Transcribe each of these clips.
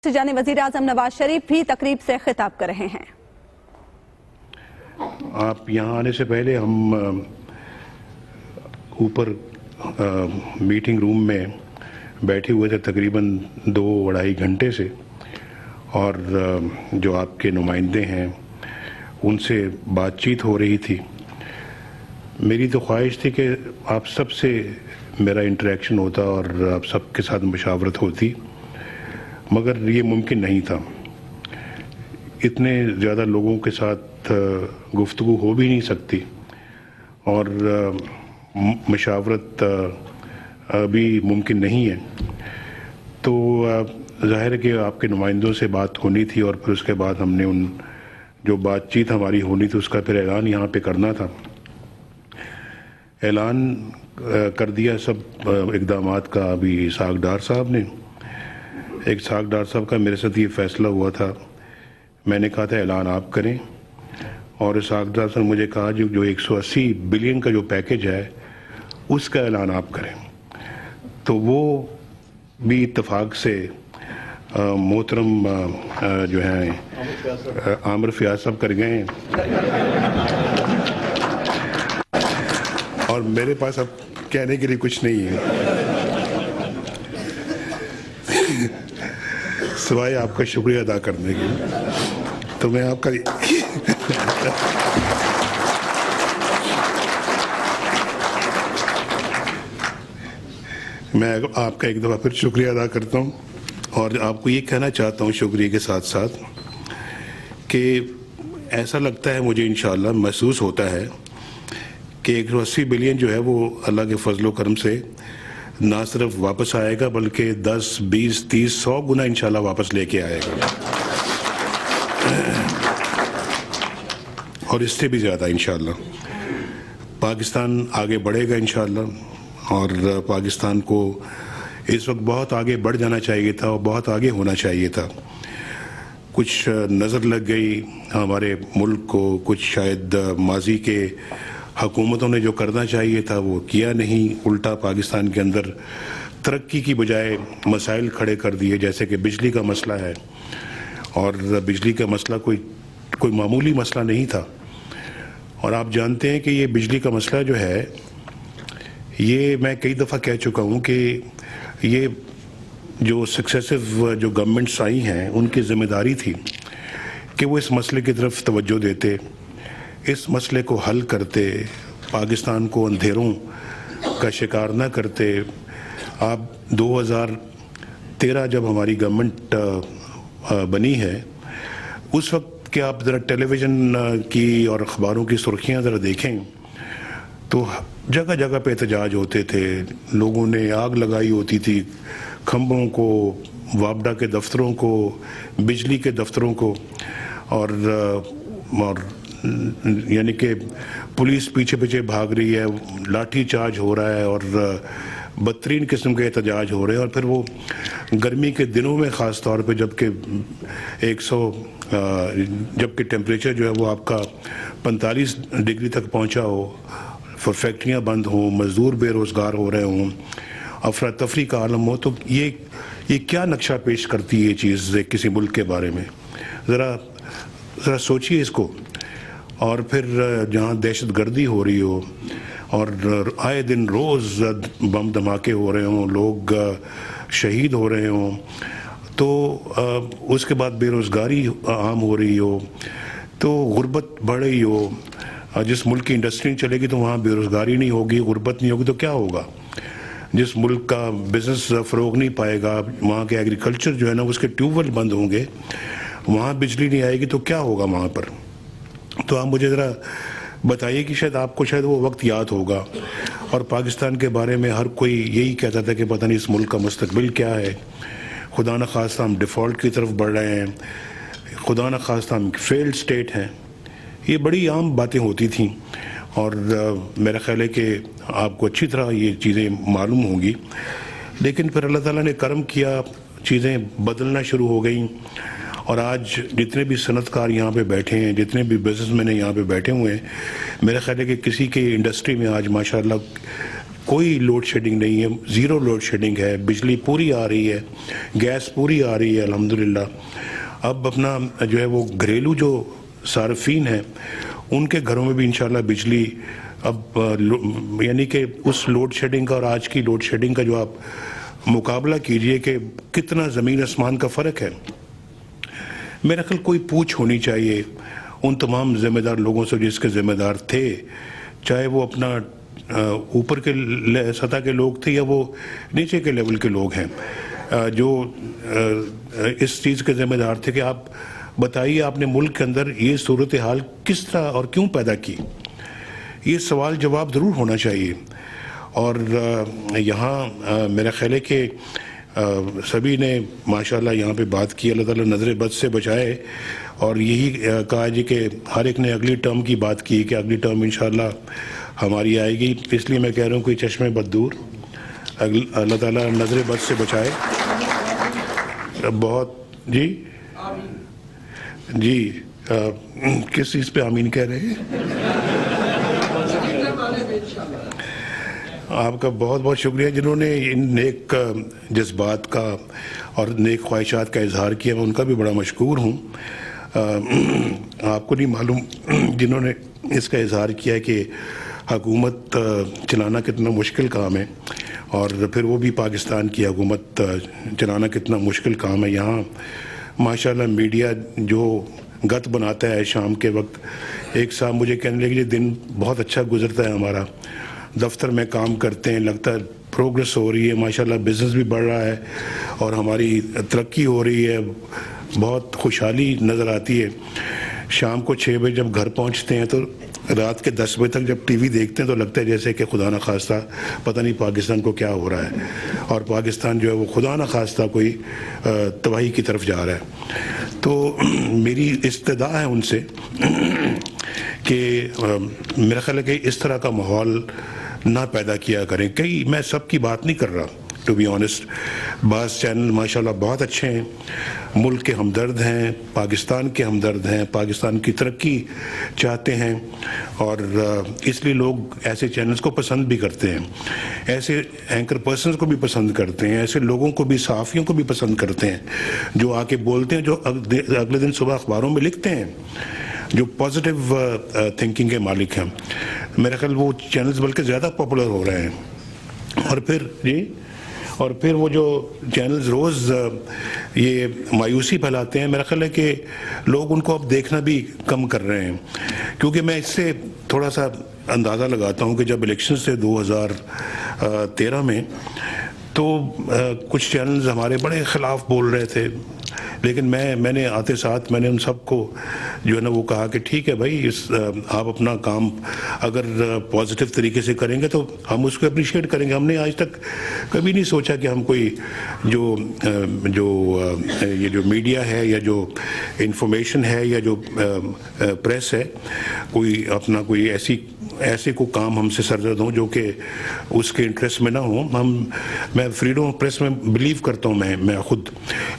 سے جانب وزیر اعظم نواز شریف بھی تقریب سے خطاب کر رہے ہیں۔ آپ یہاں آنے سے پہلے ہم اوپر میٹنگ روم میں بیٹھے ہوئے تھے تقریباً 2-2.5 گھنٹے سے، اور جو آپ کے نمائندے ہیں ان سے بات چیت ہو رہی تھی۔ میری تو خواہش تھی کہ آپ سب سے میرا انٹریکشن ہوتا اور آپ سب کے ساتھ مشاورت ہوتی، مگر یہ ممکن نہیں تھا۔ اتنے زیادہ لوگوں کے ساتھ گفتگو ہو بھی نہیں سکتی، اور مشاورت بھی ممکن نہیں ہے۔ تو ظاہر ہے کہ آپ کے نمائندوں سے بات ہونی تھی، اور پھر اس کے بعد ہم نے ان جو بات چیت ہماری ہونی تھی اس کا پھر اعلان یہاں پہ کرنا تھا۔ اعلان کر دیا سب اقدامات کا ابھی اسحاق ڈار صاحب نے۔ اسحاق ڈار صاحب کا میرے ساتھ یہ فیصلہ ہوا تھا، میں نے کہا تھا اعلان آپ کریں، اور اسحاق ڈار صاحب نے مجھے کہا جو 180 بلین کا جو پیکج ہے اس کا اعلان آپ کریں۔ تو وہ بھی اتفاق سے محترم جو ہیں عامر فیاض صاحب کر گئے ہیں، اور میرے پاس اب کہنے کے لیے کچھ نہیں ہے سوائے آپ کا شکریہ ادا کرنے کے۔ تو میں آپ کا میں آپ کا ایک دفعہ پھر شکریہ ادا کرتا ہوں، اور آپ کو یہ کہنا چاہتا ہوں شکریہ کے ساتھ ساتھ کہ ایسا لگتا ہے مجھے، انشاءاللہ محسوس ہوتا ہے کہ 180 بلین جو ہے وہ اللہ کے فضل و کرم سے نہ صرف واپس آئے گا بلکہ 10, 20, 30, 100 گنا انشاءاللہ واپس لے کے آئے گا، اور اس سے بھی زیادہ انشاءاللہ۔ پاکستان آگے بڑھے گا انشاءاللہ، اور پاکستان کو اس وقت بہت آگے بڑھ جانا چاہیے تھا اور بہت آگے ہونا چاہیے تھا۔ کچھ نظر لگ گئی ہمارے ملک کو، کچھ شاید ماضی کے حکومتوں نے جو کرنا چاہیے تھا وہ کیا نہیں، الٹا پاکستان کے اندر ترقی کی بجائے مسائل کھڑے کر دیے، جیسے کہ بجلی کا مسئلہ ہے، اور بجلی کا مسئلہ کوئی معمولی مسئلہ نہیں تھا۔ اور آپ جانتے ہیں کہ یہ بجلی کا مسئلہ جو ہے، یہ میں کئی دفعہ کہہ چکا ہوں کہ یہ جو سکسیسو جو گورنمنٹس آئی ہیں ان کی ذمہ داری تھی کہ وہ اس مسئلے کی طرف توجہ دیتے، اس مسئلے کو حل کرتے، پاکستان کو اندھیروں کا شکار نہ کرتے۔ آپ 2013 جب ہماری گورنمنٹ بنی ہے، اس وقت کہ آپ ذرا ٹیلی ویژن کی اور اخباروں کی سرخیاں ذرا دیکھیں تو جگہ جگہ پہ احتجاج ہوتے تھے، لوگوں نے آگ لگائی ہوتی تھی کھمبوں کو، وابڈا کے دفتروں کو، بجلی کے دفتروں کو، اور یعنی کہ پولیس پیچھے پیچھے بھاگ رہی ہے، لاٹھی چارج ہو رہا ہے، اور بدترین قسم کے احتجاج ہو رہے ہیں۔ اور پھر وہ گرمی کے دنوں میں خاص طور پہ جبکہ ٹیمپریچر جو ہے وہ آپ کا 45 ڈگری تک پہنچا ہو، فیکٹریاں بند ہوں، مزدور بے روزگار ہو رہے ہوں، افراتفری کا عالم ہو، تو یہ کیا نقشہ پیش کرتی ہے یہ چیز کسی ملک کے بارے میں؟ ذرا سوچیے اس کو۔ اور پھر جہاں دہشت گردی ہو رہی ہو، اور آئے دن روز بم دھماکے ہو رہے ہوں، لوگ شہید ہو رہے ہوں، تو اس کے بعد بے روزگاری عام ہو رہی ہو، تو غربت بڑھ رہی ہو۔ جس ملک کی انڈسٹری چلے گی تو وہاں بے روزگاری نہیں ہوگی، غربت نہیں ہوگی، تو کیا ہوگا؟ جس ملک کا بزنس فروغ نہیں پائے گا، وہاں کے ایگریکلچر جو ہے نا اس کے ٹیوب ویل بند ہوں گے، وہاں بجلی نہیں آئے گی، تو کیا ہوگا وہاں پر؟ تو آپ مجھے ذرا بتائیے کہ شاید آپ کو شاید وہ وقت یاد ہوگا، اور پاکستان کے بارے میں ہر کوئی یہی کہتا تھا کہ پتہ نہیں اس ملک کا مستقبل کیا ہے، خدا نخواستہ ہم ڈیفالٹ کی طرف بڑھ رہے ہیں، خدا نخواستہ ہم فیلڈ سٹیٹ ہیں۔ یہ بڑی عام باتیں ہوتی تھیں، اور میرا خیال ہے کہ آپ کو اچھی طرح یہ چیزیں معلوم ہوں گی۔ لیکن پھر اللہ تعالیٰ نے کرم کیا، چیزیں بدلنا شروع ہو گئیں، اور آج جتنے بھی صنعت کار یہاں پہ بیٹھے ہیں، جتنے بھی بزنس مین یہاں پہ بیٹھے ہوئے ہیں، میرا خیال ہے کہ کسی کے انڈسٹری میں آج ماشاءاللہ کوئی لوڈ شیڈنگ نہیں ہے, زیرو لوڈ شیڈنگ ہے, بجلی پوری آ رہی ہے, گیس پوری آ رہی ہے الحمدللہ. اب اپنا جو ہے وہ گھریلو جو صارفین ہیں ان کے گھروں میں بھی انشاءاللہ بجلی اب یعنی کہ اس لوڈ شیڈنگ کا اور آج کی لوڈ شیڈنگ کا جو آپ مقابلہ کیجئے کہ کتنا زمین آسمان کا فرق ہے. میرا خیال کوئی پوچھ ہونی چاہیے ان تمام ذمہ دار لوگوں سے جس کے ذمہ دار تھے, چاہے وہ اپنا اوپر کے سطح کے لوگ تھے یا وہ نیچے کے لیول کے لوگ ہیں, جو اس چیز کے ذمہ دار تھے کہ آپ بتائیے آپ نے ملک کے اندر یہ صورتحال کس طرح اور کیوں پیدا کی. یہ سوال جواب ضرور ہونا چاہیے. اور یہاں میرا خیال ہے کہ سبھی نے ماشاءاللہ یہاں پہ بات کی, اللہ تعالیٰ نظر بد سے بچائے, اور یہی کہا جی کہ ہر ایک نے اگلی ٹرم کی بات کی کہ اگلی ٹرم انشاءاللہ ہماری آئے گی. اس لیے میں کہہ رہا ہوں کہ چشمے بد دور, اللہ تعالیٰ نظر بد سے بچائے. بہت جی کس چیز پہ آمین کہہ رہے ہیں؟ آپ کا بہت بہت شکریہ جنہوں نے ان نیک جذبات کا اور نیک خواہشات کا اظہار کیا, میں ان کا بھی بڑا مشکور ہوں. آپ کو نہیں معلوم جنہوں نے اس کا اظہار کیا ہے کہ حکومت چلانا کتنا مشکل کام ہے, اور پھر وہ بھی پاکستان کی حکومت چلانا کتنا مشکل کام ہے. یہاں ماشاءاللہ میڈیا جو گت بناتا ہے شام کے وقت, ایک صاحب مجھے کہنے لگے دن بہت اچھا گزرتا ہے ہمارا, دفتر میں کام کرتے ہیں, لگتا ہے پروگریس ہو رہی ہے, ماشاءاللہ بزنس بھی بڑھ رہا ہے اور ہماری ترقی ہو رہی ہے, بہت خوشحالی نظر آتی ہے. شام کو 6 بجے جب گھر پہنچتے ہیں تو رات کے 10 بجے تک جب ٹی وی دیکھتے ہیں تو لگتا ہے جیسے کہ خدا نخواستہ پتہ نہیں پاکستان کو کیا ہو رہا ہے, اور پاکستان جو ہے وہ خدا نخواستہ کوئی تباہی کی طرف جا رہا ہے. تو میری استدعا ہے ان سے کہ میرا خیال ہے کہ اس طرح کا ماحول نہ پیدا کیا کریں. میں سب کی بات نہیں کر رہا, ٹو بی آنیسٹ. بعض چینل ماشاءاللہ بہت اچھے ہیں, ملک کے ہمدرد ہیں, پاکستان کے ہمدرد ہیں, پاکستان کی ترقی چاہتے ہیں, اور اس لیے لوگ ایسے چینلز کو پسند بھی کرتے ہیں, ایسے اینکر پرسنز کو بھی پسند کرتے ہیں, ایسے لوگوں کو بھی, صحافیوں کو بھی پسند کرتے ہیں جو آ کے بولتے ہیں, جو اگلے دن صبح اخباروں میں لکھتے ہیں, جو پازیٹیو تھنکنگ کے مالک ہیں. میرا خیال وہ چینلز بلکہ زیادہ پاپولر ہو رہے ہیں. اور پھر وہ جو چینلز روز یہ مایوسی پھیلاتے ہیں, میرا خیال ہے کہ لوگ ان کو اب دیکھنا بھی کم کر رہے ہیں. کیونکہ میں اس سے تھوڑا سا اندازہ لگاتا ہوں کہ جب الیکشنز تھے 2013 میں, تو کچھ چینلز ہمارے بڑے خلاف بول رہے تھے, لیکن میں نے آتے ساتھ میں نے ان سب کو جو ہے نا وہ کہا کہ ٹھیک ہے بھائی, آپ اپنا کام اگر پازیٹیو طریقے سے کریں گے تو ہم اس کو اپریشیٹ کریں گے. ہم نے آج تک کبھی نہیں سوچا کہ ہم کوئی یہ جو میڈیا ہے یا جو انفارمیشن ہے یا جو پریس ہے, کوئی اپنا کوئی ایسے کو کام ہم سے سرزد ہوں جو کہ اس کے انٹرسٹ میں نہ ہوں. میں فریڈم آف پریس میں بلیو کرتا ہوں میں خود,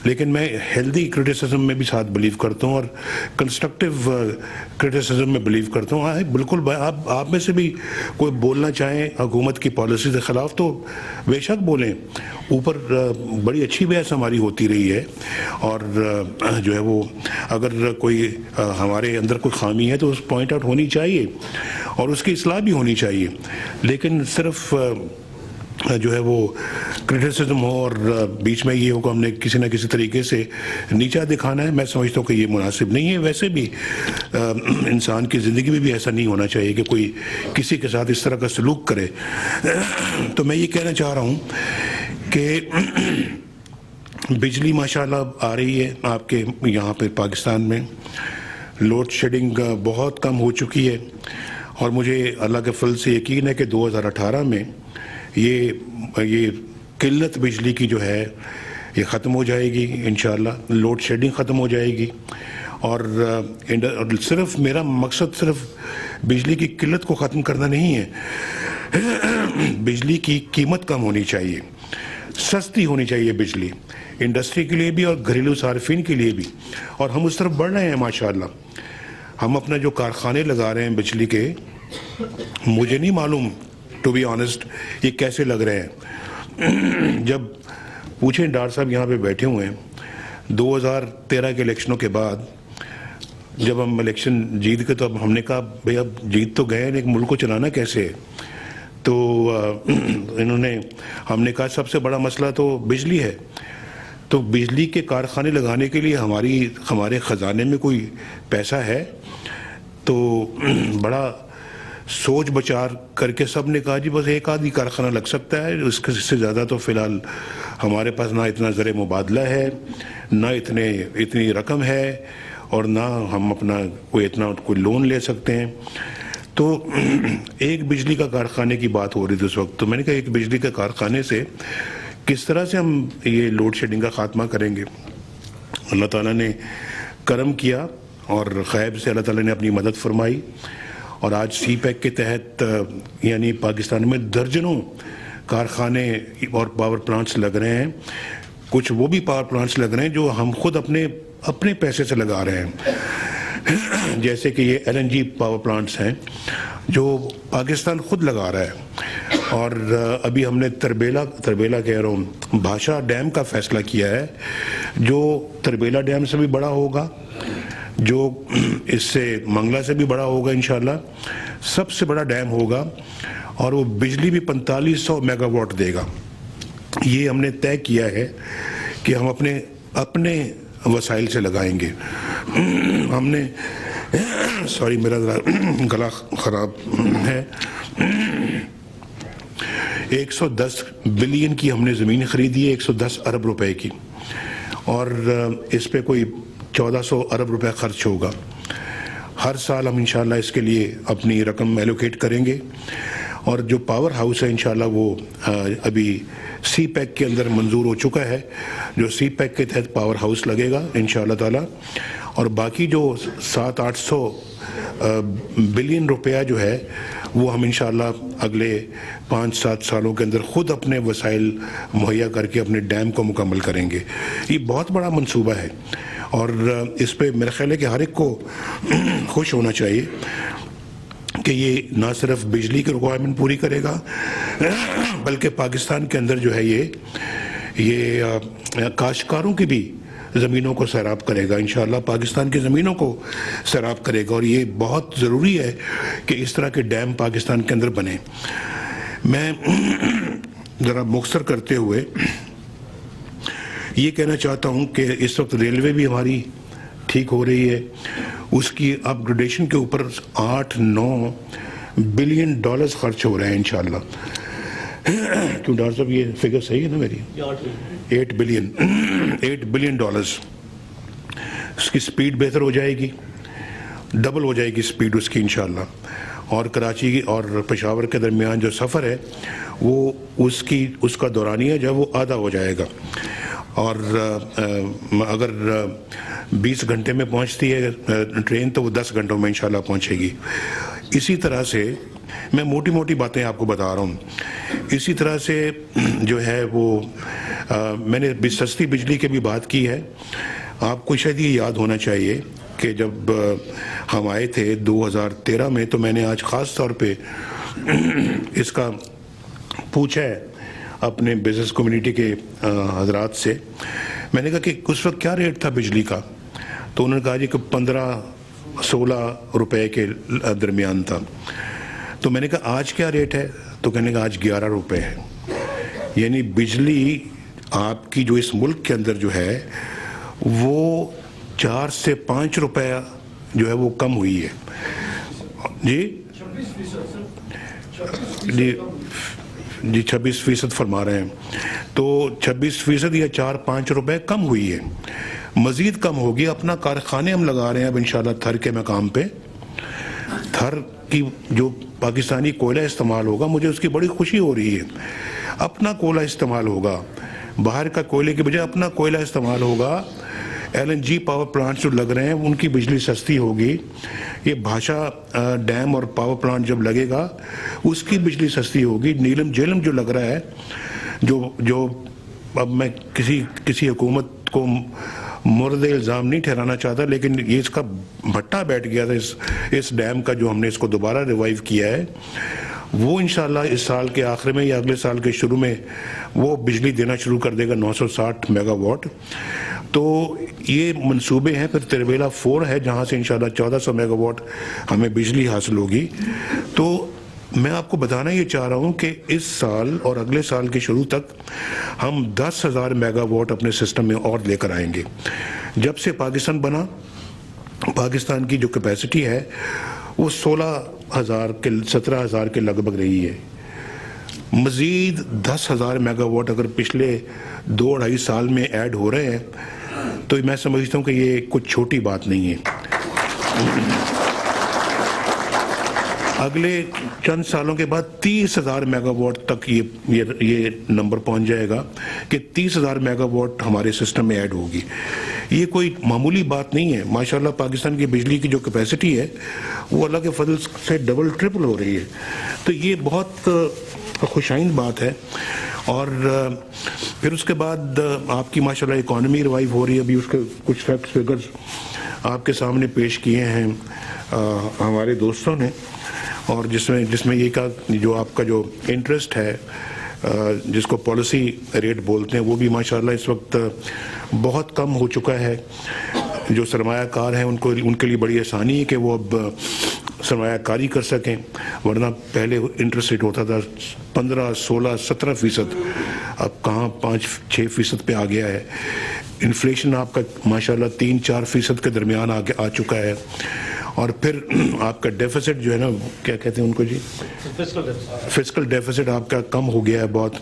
لیکن میں ہیلدی کرٹیسزم میں بھی ساتھ بلیو کرتا ہوں اور کنسٹرکٹیو کرٹیسزم میں بلیو کرتا ہوں. بالکل آپ میں سے بھی کوئی بولنا چاہیں حکومت کی پالیسی کے خلاف تو بے شک بولیں. اوپر بڑی اچھی بحث ہماری ہوتی رہی ہے, اور جو ہے وہ اگر کوئی ہمارے اندر کوئی خامی ہے تو اس پوائنٹ آؤٹ ہونی چاہیے اور اس کی اصلاح بھی ہونی چاہیے. لیکن صرف جو ہے وہ کرٹیسزم ہو اور بیچ میں یہ ہو کہ ہم نے کسی نہ کسی طریقے سے نیچا دکھانا ہے, میں سمجھتا ہوں کہ یہ مناسب نہیں ہے. ویسے بھی انسان کی زندگی میں بھی ایسا نہیں ہونا چاہیے کہ کوئی کسی کے ساتھ اس طرح کا سلوک کرے. تو میں یہ کہنا چاہ رہا ہوں کہ بجلی ماشاءاللہ آ رہی ہے آپ کے یہاں پہ پاکستان میں, لوڈ شیڈنگ بہت کم ہو چکی ہے, اور مجھے اللہ کے فضل سے یقین ہے کہ 2018 میں یہ قلت بجلی کی جو ہے یہ ختم ہو جائے گی انشاءاللہ, لوڈ شیڈنگ ختم ہو جائے گی. اور صرف میرا مقصد صرف بجلی کی قلت کو ختم کرنا نہیں ہے, بجلی کی قیمت کم ہونی چاہیے, سستی ہونی چاہیے بجلی, انڈسٹری کے لیے بھی اور گھریلو صارفین کے لیے بھی. اور ہم اس طرف بڑھ رہے ہیں ماشاءاللہ. ہم اپنا جو کارخانے لگا رہے ہیں بجلی کے, مجھے نہیں معلوم ٹو بی آنیسٹ یہ کیسے لگ رہے ہیں. جب پوچھیں ڈاکٹر صاحب یہاں پہ بیٹھے ہوئے ہیں 2013 کے الیکشنوں کے بعد جب ہم الیکشن جیت کے تو اب ہم نے کہا بھئی اب جیت تو گئے لیکن ملک کو چلانا کیسے ہے. تو ہم نے کہا سب سے بڑا مسئلہ تو بجلی ہے. تو بجلی کے کارخانے لگانے کے لیے ہمارے خزانے میں کوئی پیسہ ہے؟ تو بڑا سوچ بچار کر کے سب نے کہا جی بس ایک آدھی کارخانہ لگ سکتا ہے, اس سے زیادہ تو فی الحال ہمارے پاس نہ اتنا زر مبادلہ ہے, نہ اتنی رقم ہے, اور نہ ہم اپنا کوئی لون لے سکتے ہیں. تو ایک بجلی کا کارخانے کی بات ہو رہی تھی اس وقت. تو میں نے کہا ایک بجلی کے کارخانے سے کس طرح سے ہم یہ لوڈ شیڈنگ کا خاتمہ کریں گے. اللہ تعالیٰ نے کرم کیا اور غیب سے اللہ تعالیٰ نے اپنی مدد فرمائی, اور آج سی پیک کے تحت یعنی پاکستان میں درجنوں کارخانے اور پاور پلانٹس لگ رہے ہیں. کچھ وہ بھی پاور پلانٹس لگ رہے ہیں جو ہم خود اپنے پیسے سے لگا رہے ہیں, جیسے کہ یہ LNG پاور پلانٹس ہیں جو پاکستان خود لگا رہا ہے. اور ابھی ہم نے تربیلا کہہ رہا ہوں, بھاشا ڈیم کا فیصلہ کیا ہے جو تربیلا ڈیم سے بھی بڑا ہوگا, جو اس سے منگلہ سے بھی بڑا ہوگا انشاءاللہ, سب سے بڑا ڈیم ہوگا, اور وہ بجلی بھی 4500 میگا واٹ دے گا. یہ ہم نے طے کیا ہے کہ ہم اپنے وسائل سے لگائیں گے. ہم نے سوری میرا گلا خراب ہے. 110 بلین کی ہم نے زمین خریدی ہے, 110 ارب روپے کی, اور اس پہ کوئی 1400 ارب روپے خرچ ہوگا. ہر سال ہم انشاءاللہ اس کے لیے اپنی رقم ایلوکیٹ کریں گے. اور جو پاور ہاؤس ہے انشاءاللہ وہ ابھی سی پیک کے اندر منظور ہو چکا ہے, جو سی پیک کے تحت پاور ہاؤس لگے گا انشاءاللہ تعالیٰ. اور باقی جو 700-800 بلین روپیہ جو ہے وہ ہم انشاءاللہ اگلے 5-7 سالوں کے اندر خود اپنے وسائل مہیا کر کے اپنے ڈیم کو مکمل کریں گے. یہ بہت بڑا منصوبہ ہے, اور اس پہ میرا خیال ہے کہ ہر ایک کو خوش ہونا چاہیے کہ یہ نہ صرف بجلی کی ریکوائرمنٹ پوری کرے گا بلکہ پاکستان کے اندر جو ہے یہ کاشتکاروں کی بھی زمینوں کو سیراب کرے گا انشاءاللہ, پاکستان کی زمینوں کو سیراب کرے گا. اور یہ بہت ضروری ہے کہ اس طرح کے ڈیم پاکستان کے اندر بنے. میں ذرا مختصر کرتے ہوئے یہ کہنا چاہتا ہوں کہ اس وقت ریلوے بھی ہماری ٹھیک ہو رہی ہے, اس کی اپ گریڈیشن کے اوپر 8-9 بلین ڈالرز خرچ ہو رہے ہیں انشاءاللہ. کیوں ڈاکٹر صاحب یہ فگر صحیح ہے نا میری؟ 8 بلین ڈالرز. اس کی سپیڈ بہتر ہو جائے گی, ڈبل ہو جائے گی سپیڈ اس کی انشاءاللہ. اور کراچی اور پشاور کے درمیان جو سفر ہے وہ اس کا دورانیہ جو ہے وہ آدھا ہو جائے گا. اور اگر 20 گھنٹے میں پہنچتی ہے ٹرین تو وہ 10 گھنٹوں میں انشاءاللہ پہنچے گی. اسی طرح سے میں موٹی موٹی باتیں آپ کو بتا رہا ہوں. اسی طرح سے جو ہے وہ میں نے سستی بجلی کی بھی بات کی ہے. آپ کو شاید یہ یاد ہونا چاہیے کہ جب ہم آئے تھے 2013 میں تو میں نے آج خاص طور پہ اس کا پوچھا ہے اپنے بزنس کمیونٹی کے حضرات سے. میں نے کہا کہ اس وقت کیا ریٹ تھا بجلی کا, تو انہوں نے کہا جی کہ 15-16 روپے کے درمیان تھا. تو میں نے کہا آج کیا ریٹ ہے, تو کہنے کا آج 11 روپے ہے. یعنی بجلی آپ کی جو اس ملک کے اندر جو ہے وہ 4 سے 5 روپے جو ہے وہ کم ہوئی ہے. جی 26% فرما رہے ہیں, تو 26% یا 4-5 روپے کم ہوئی ہے. مزید کم ہوگی. اپنا کارخانے ہم لگا رہے ہیں اب انشاءاللہ تھر کے مقام پہ. تھر کی جو پاکستانی کوئلہ استعمال ہوگا مجھے اس کی بڑی خوشی ہو رہی ہے. اپنا کوئلہ استعمال ہوگا, باہر کا کوئلے کی بجائے اپنا کوئلہ استعمال ہوگا. LNG پاور پلانٹ جو لگ رہے ہیں ان کی بجلی سستی ہوگی. یہ بھاشا ڈیم اور پاور پلانٹ جب لگے گا اس کی بجلی سستی ہوگی. نیلم جیلم جو لگ رہا ہے جو اب میں کسی حکومت کو مورد الزام نہیں ٹھہرانا چاہتا, لیکن یہ اس کا بھٹا بیٹھ گیا تھا اس ڈیم کا جو ہم نے اس کو دوبارہ ریوائیو کیا ہے. وہ انشاءاللہ اس سال کے آخر میں یا اگلے سال کے شروع میں وہ بجلی دینا شروع کر دے گا 960 میگا واٹ. تو یہ منصوبے ہیں. پھر ترویلا 4 ہے جہاں سے انشاءاللہ 1400 میگا واٹ ہمیں بجلی حاصل ہوگی. تو میں آپ کو بتانا یہ چاہ رہا ہوں کہ اس سال اور اگلے سال کے شروع تک ہم 10,000 میگا واٹ اپنے سسٹم میں اور لے کر آئیں گے. جب سے پاکستان بنا پاکستان کی جو کیپیسٹی ہے وہ 17,000 کے لگ بھگ رہی ہے. مزید 10,000 میگا واٹ اگر پچھلے 2-2.5 سال میں ایڈ ہو رہے ہیں تو میں سمجھتا ہوں کہ یہ کچھ چھوٹی بات نہیں ہے. اگلے چند سالوں کے بعد 30,000 میگا واٹ تک یہ نمبر پہنچ جائے گا کہ 30,000 میگا واٹ ہمارے سسٹم میں ایڈ ہوگی. یہ کوئی معمولی بات نہیں ہے. ماشاءاللہ پاکستان کی بجلی کی جو کیپیسٹی ہے وہ اللہ کے فضل سے ڈبل ٹرپل ہو رہی ہے. تو یہ بہت خوشائند بات ہے. اور پھر اس کے بعد آپ کی ماشاءاللہ اکانومی ریوائیو ہو رہی ہے. ابھی اس کے کچھ فیکٹس فگرز آپ کے سامنے پیش کیے ہیں ہمارے دوستوں نے, اور جس میں یہ کہا جو آپ کا جو انٹرسٹ ہے جس کو پالیسی ریٹ بولتے ہیں وہ بھی ماشاءاللہ اس وقت بہت کم ہو چکا ہے. جو سرمایہ کار ہیں ان کے لیے بڑی آسانی ہے کہ وہ اب سرمایہ کاری کر سکیں, ورنہ پہلے انٹرسٹ ریٹ ہوتا تھا 15, 16, 17%, اب کہاں 5-6% پہ آ گیا ہے. انفلیشن آپ کا ماشاءاللہ 3-4% کے درمیان آ چکا ہے. اور پھر آپ کا ڈیفیسٹ جو ہے نا, کیا کہتے ہیں ان کو جی, فسکل ڈیفیسٹ آپ کا کم ہو گیا ہے بہت.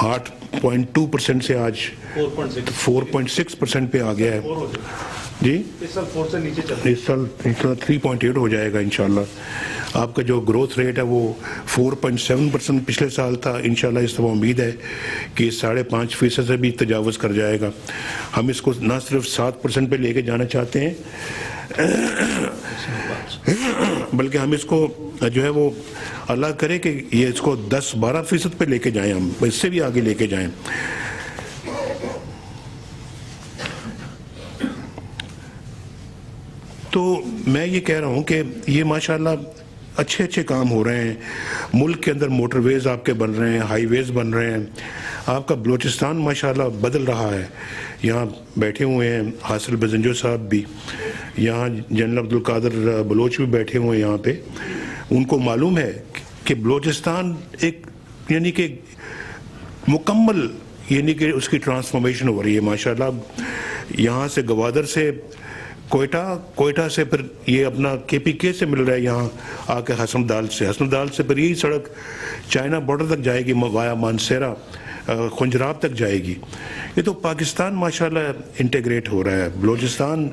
8.2% سے آج 4.6% پہ آ گیا ہے جی. اس سال 3.8 ہو جائے گا انشاءاللہ. آپ کا جو گروتھ ریٹ ہے وہ 4.7% پچھلے سال تھا. انشاءاللہ اس دفعہ امید ہے کہ 5.5% سے بھی تجاوز کر جائے گا. ہم اس کو نہ صرف 7% پہ لے کے جانا چاہتے ہیں بلکہ ہم اس کو جو ہے وہ اللہ کرے کہ یہ اس کو 10-12% پہ لے کے جائیں, ہم اس سے بھی آگے لے کے جائیں. تو میں یہ کہہ رہا ہوں کہ یہ ماشاءاللہ اچھے کام ہو رہے ہیں. ملک کے اندر موٹر ویز آپ کے بن رہے ہیں, ہائی ویز بن رہے ہیں. آپ کا بلوچستان ماشاءاللہ بدل رہا ہے. یہاں بیٹھے ہوئے ہیں حاصل بزنجو صاحب بھی, یہاں جنرل عبدالقادر بلوچ بھی بیٹھے ہوئے ہیں یہاں پہ. ان کو معلوم ہے کہ بلوچستان ایک یعنی کہ مکمل یعنی کہ اس کی ٹرانسفارمیشن ہو رہی ہے ماشاءاللہ. یہاں سے گوادر سے کوئٹہ سے پھر یہ اپنا KPK سے مل رہا ہے یہاں آ کے حسن دال سے پھر یہی سڑک چائنا بارڈر تک جائے گی, وایا مانسیرا خنجراب تک جائے گی. یہ تو پاکستان ماشاءاللہ انٹیگریٹ ہو رہا ہے. بلوچستان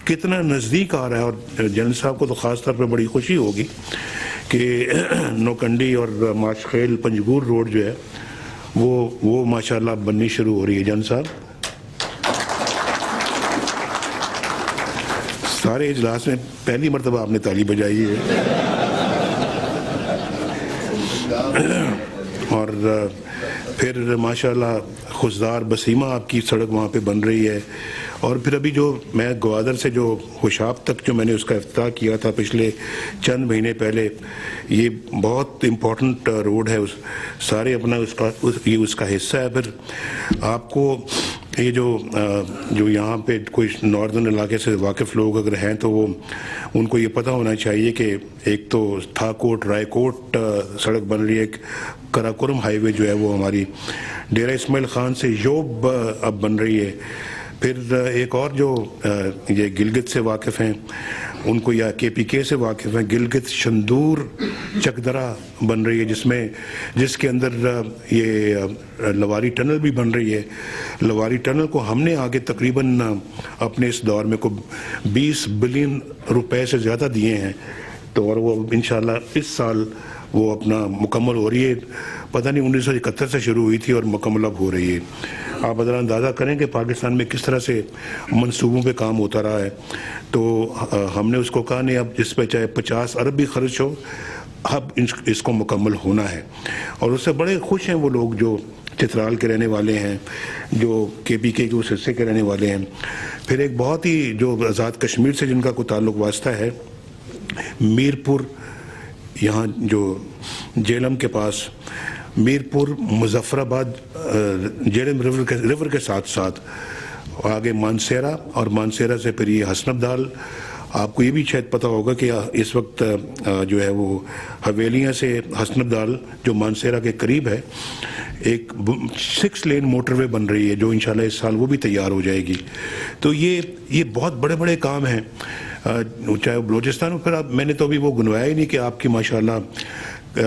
کتنا نزدیک آ رہا ہے. اور جنرل صاحب کو تو خاص طور پہ بڑی خوشی ہوگی کہ نوکنڈی اور ماشخیل پنجگور روڈ جو ہے وہ ماشاءاللہ بننی شروع ہو رہی ہے. جنرل صاحب سارے اجلاس میں پہلی مرتبہ آپ نے تالی بجائی ہے. اور پھر ماشاءاللہ خزدار بسیمہ آپ کی سڑک وہاں پہ بن رہی ہے. اور پھر ابھی جو میں گوادر سے جو خوشاب تک جو میں نے اس کا افتتاح کیا تھا پچھلے چند مہینے پہلے, یہ بہت امپورٹنٹ روڈ ہے. سارے اپنا اس کا حصہ ہے. پھر آپ کو یہ جو یہاں پہ کوئی ناردرن علاقے سے واقف لوگ اگر ہیں تو وہ ان کو یہ پتہ ہونا چاہیے کہ ایک تو تھا کوٹ رائے کوٹ سڑک بن رہی ہے. کراکرم ہائی وے جو ہے وہ ہماری ڈیرہ اسماعیل خان سے یوب اب بن رہی ہے. پھر ایک اور جو یہ گلگت سے واقف ہیں ان کو یا KPK سے واقف ہیں, گلگت شندور چکدرا بن رہی ہے جس کے اندر یہ لواری ٹنل بھی بن رہی ہے. لواری ٹنل کو ہم نے آگے تقریباً اپنے اس دور میں کو 20 بلین روپے سے زیادہ دیے ہیں. تو اور وہ انشاءاللہ اس سال وہ اپنا مکمل ہو رہی ہے. پتہ نہیں 1971 سے شروع ہوئی تھی اور مکمل اب ہو رہی ہے. آپ ذرا اندازہ کریں کہ پاکستان میں کس طرح سے منصوبوں پہ کام ہوتا رہا ہے. تو ہم نے اس کو کہا نہیں, اب اس پہ چاہے 50 ارب بھی خرچ ہو, اب اس کو مکمل ہونا ہے. اور اس سے بڑے خوش ہیں وہ لوگ جو چترال کے رہنے والے ہیں, جو KPK کے اس حصے کے رہنے والے ہیں. پھر ایک بہت ہی جو آزاد کشمیر سے جن کا کوئی تعلق واسطہ ہے, میرپور یہاں جو جیلم کے پاس میرپور مظفر آباد جیلم ریور کے ساتھ ساتھ آگے مانسیرا اور مانسیرا سے پھر یہ حسن ابدال. آپ کو یہ بھی شاید پتہ ہوگا کہ اس وقت جو ہے وہ حویلیاں سے حسن ابدال جو مانسیرا کے قریب ہے ایک 6 لین موٹر وے بن رہی ہے جو انشاءاللہ اس سال وہ بھی تیار ہو جائے گی. تو یہ بہت بڑے بڑے کام ہیں چاہے بلوچستان. پھر میں نے تو ابھی وہ گنوایا ہی نہیں کہ آپ کی ماشاءاللہ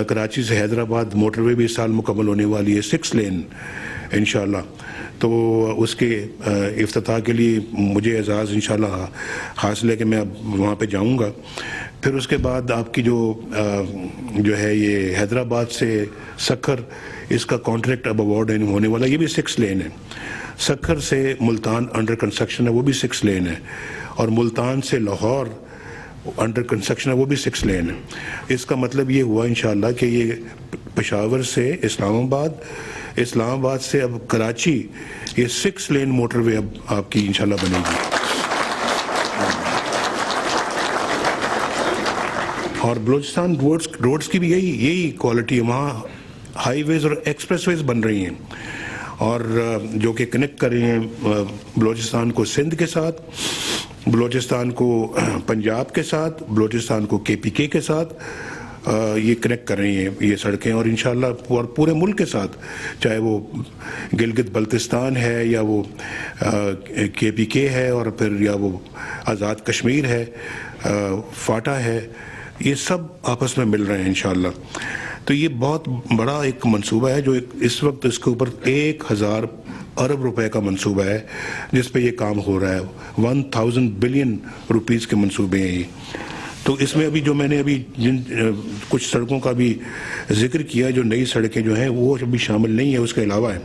کراچی سے حیدرآباد موٹر وے بھی اس سال مکمل ہونے والی ہے 6 لین انشاءاللہ. تو اس کے افتتاح کے لیے مجھے اعزاز انشاءاللہ حاصل ہے کہ میں اب وہاں پہ جاؤں گا. پھر اس کے بعد آپ کی جو ہے یہ حیدرآباد سے سکھر اس کا کانٹریکٹ اب اوارڈ ہونے والا, یہ بھی 6 لین ہے. سکھر سے ملتان انڈر کنسٹرکشن ہے, وہ بھی 6 لین ہے. اور ملتان سے لاہور انڈر کنسٹرکشن ہے, وہ بھی 6 لین ہے. اس کا مطلب یہ ہوا انشاءاللہ کہ یہ پشاور سے اسلام آباد سے اب کراچی یہ 6 لین موٹر وے اب آپ کی انشاءاللہ بنے گی. اور بلوچستان روڈز کی بھی یہی کوالٹی ہے. وہاں ہائی ویز اور ایکسپریس ویز بن رہی ہیں اور جو کہ کنیکٹ کر رہی ہیں بلوچستان کو سندھ کے ساتھ, بلوچستان کو پنجاب کے ساتھ, بلوچستان کو KPK کے ساتھ یہ کنیکٹ کر رہی ہیں یہ سڑکیں. اور انشاءاللہ پورے ملک کے ساتھ, چاہے وہ گلگت بلتستان ہے یا وہ KPK ہے اور پھر یا وہ آزاد کشمیر ہے, فاٹا ہے, یہ سب آپس میں مل رہے ہیں انشاءاللہ. تو یہ بہت بڑا ایک منصوبہ ہے جو اس وقت اس کے اوپر 1000 ارب روپے کا منصوبہ ہے جس پہ یہ کام ہو رہا ہے. 1000 بلین روپیز کے منصوبے ہیں یہ. تو اس میں ابھی جو میں نے ابھی جن کچھ سڑکوں کا بھی ذکر کیا, جو نئی سڑکیں جو ہیں وہ ابھی شامل نہیں ہیں, اس کے علاوہ ہے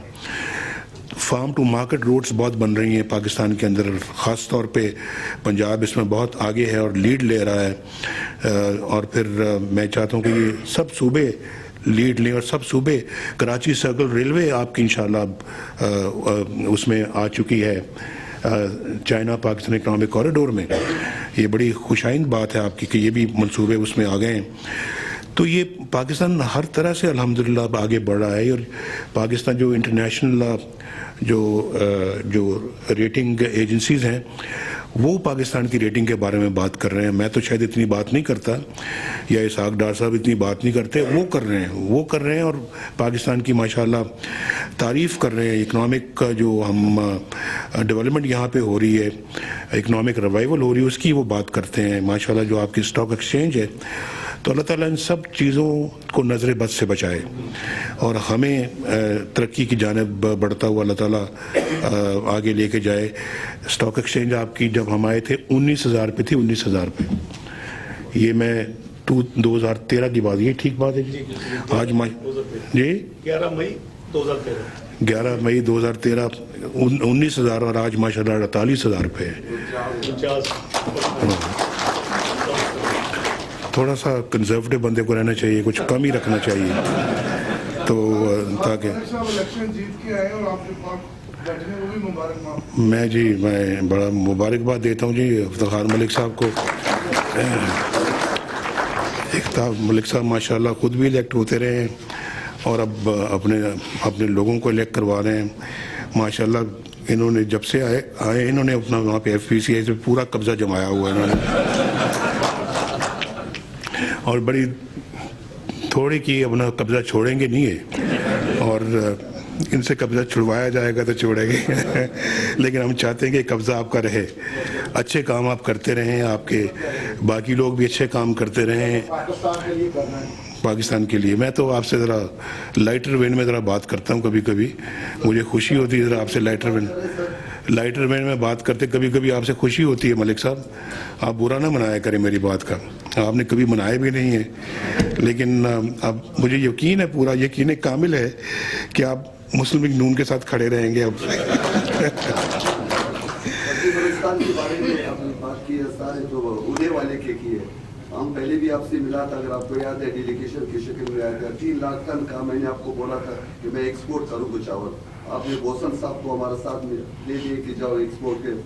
فارم ٹو مارکیٹ روڈز بہت بن رہی ہیں پاکستان کے اندر. خاص طور پہ پنجاب اس میں بہت آگے ہے اور لیڈ لے رہا ہے. اور پھر میں چاہتا ہوں کہ یہ سب صوبے لیڈ لیں اور سب صوبے. کراچی سرکل ریلوے آپ کی انشاءاللہ اس میں آ چکی ہے چائنا پاکستان اکنامک کوریڈور میں. یہ بڑی خوشائند بات ہے آپ کی کہ یہ بھی منصوبے اس میں آ گئے ہیں. تو یہ پاکستان ہر طرح سے الحمدللہ آگے بڑھ رہا ہے. اور پاکستان جو انٹرنیشنل جو ریٹنگ ایجنسیز ہیں وہ پاکستان کی ریٹنگ کے بارے میں بات کر رہے ہیں. میں تو شاید اتنی بات نہیں کرتا یا اسحاق ڈار صاحب اتنی بات نہیں کرتے, وہ کر رہے ہیں اور پاکستان کی ماشاءاللہ تعریف کر رہے ہیں. اکنامک کا جو ہم ڈیولپمنٹ یہاں پہ ہو رہی ہے, اکنامک ریوائول ہو رہی ہے, اس کی وہ بات کرتے ہیں ماشاءاللہ. جو آپ کی اسٹاک ایکسچینج ہے, تو اللہ تعالیٰ ان سب چیزوں کو نظر بد سے بچائے اور ہمیں ترقی کی جانب بڑھتا ہوا اللہ تعالیٰ آگے لے کے جائے. اسٹاک ایکسچینج آپ کی جب ہم آئے تھے 19,000 پہ تھی, 19,000 پہ. یہ میں 2013 کی بات, یہ ٹھیک بات ہے جی. آج جی 11 مئی 2013 19,000 اور آج ماشاءاللہ 48,000 پہ ہے. تھوڑا سا کنزرویٹو بندے کو رہنا چاہیے, کچھ کم ہی رکھنا چاہیے. تو تاکہ میں بڑا مبارکباد دیتا ہوں جی افتخار ملک صاحب کو. ملک صاحب ماشاءاللہ خود بھی الیکٹ ہوتے رہے ہیں اور اب اپنے لوگوں کو الیکٹ کروا رہے ہیں ماشاءاللہ. انہوں نے جب سے آئے انہوں نے اپنا وہاں پہ FPCA سے پورا قبضہ جمایا ہوا ہے انہوں نے, اور بڑی تھوڑی کی اپنا قبضہ چھوڑیں گے نہیں ہے. اور ان سے قبضہ چھڑوایا جائے گا تو چھوڑیں گے لیکن ہم چاہتے ہیں کہ قبضہ آپ کا رہے, اچھے کام آپ کرتے رہیں, آپ کے باقی لوگ بھی اچھے کام کرتے رہیں پاکستان کے لیے. میں تو آپ سے ذرا لائٹر وین میں ذرا بات کرتا ہوں, کبھی کبھی مجھے خوشی ہوتی ہے ذرا آپ سے لائٹر وین میں بات کرتے, کبھی کبھی آپ سے خوشی ہوتی ہے. ملک صاحب آپ برا نہ منایا کریں میری بات کا, آپ نے کبھی منایا بھی نہیں ہے, لیکن اب مجھے یقین ہے, پورا یقین کامل ہے کہ آپ مسلم لیگ نون کے ساتھ کھڑے رہیں گے. اب ہم پہلے بھی آپ سے ملا تھا, اگر آپ کو یاد ہے ڈیلیگیشن کی شکل میں آیا تھا. 3 لاکھ ٹن کا میں نے آپ کو بولا تھا کہ میں ایکسپورٹ کروں گا چاول. آپ نے بوسن صاحب کو ہمارا ساتھ میں لے لیے کہ جاؤ ایکسپورٹ کے